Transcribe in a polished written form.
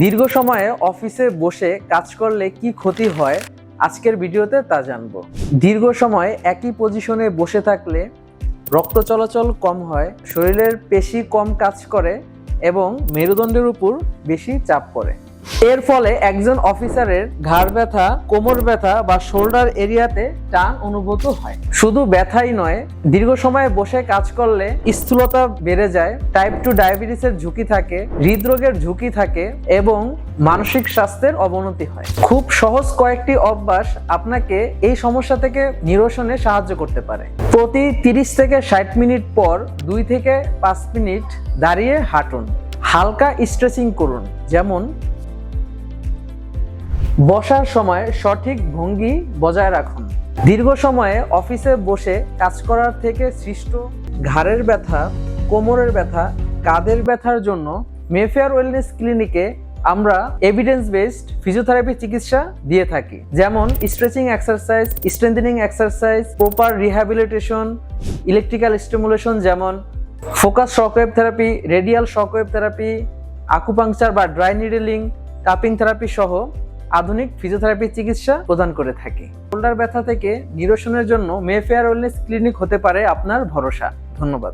দীর্ঘ সময়ে অফিসে বসে কাজ করলে কি ক্ষতি হয় আজকের ভিডিওতে তা জানবো। দীর্ঘ সময় একই পজিশনে বসে থাকলে রক্ত চলাচল কম হয়, শরীরের পেশি কম কাজ করে এবং মেরুদণ্ডের উপর বেশি চাপ পড়ে। এর ফলে একজন অফিসারের ঘাড় ব্যথা, কোমর ব্যথা বা শোল্ডার এরিয়াতে টান অনুভূত হয়। শুধু ব্যথাই নয়, দীর্ঘ সময় বসে কাজ করলে স্থূলতা বেড়ে যায়, টাইপ 2 ডায়াবেটিসের ঝুঁকি থাকে, হৃদরোগের ঝুঁকি থাকে এবং মানসিক স্বাস্থ্যের অবনতি হয়। খুব সহজ কয়েকটি অভ্যাস আপনাকে এই সমস্যা থেকে নিরসনে সাহায্য করতে পারে। প্রতি 30 থেকে 60 মিনিট পর 2 থেকে 5 মিনিট দাঁড়িয়ে হাঁটুন। হালকা স্ট্রেচিং করুন, যেমন বসার সময় সঠিক ভঙ্গি বজায় রাখুন। দীর্ঘ সময়ে অফিসে বসে কাজ করার থেকে সৃষ্ট ঘাড়ের ব্যথা, কোমরের ব্যথা, কাঁধের ব্যথার জন্য মেফেয়ার ওয়েলনেস ক্লিনিকে আমরা এভিডেন্স বেসড ফিজিওথেরাপি চিকিৎসা দিয়ে থাকি, যেমন stretching exercise, strengthening exercise, proper rehabilitation, electrical stimulation যেমন focus shockwave therapy, radial shockwave therapy, acupuncture বা ড্রাই নিডলিং, কাপিং থেরাপি সহ আধুনিক ফিজিওথেরাপি চিকিৎসা প্রদান করে থাকি। শোল্ডার ব্যথা থেকে নিরসনের জন্য মেফেয়ার ওয়েলনেস ক্লিনিক হতে পারে আপনার ভরসা। ধন্যবাদ।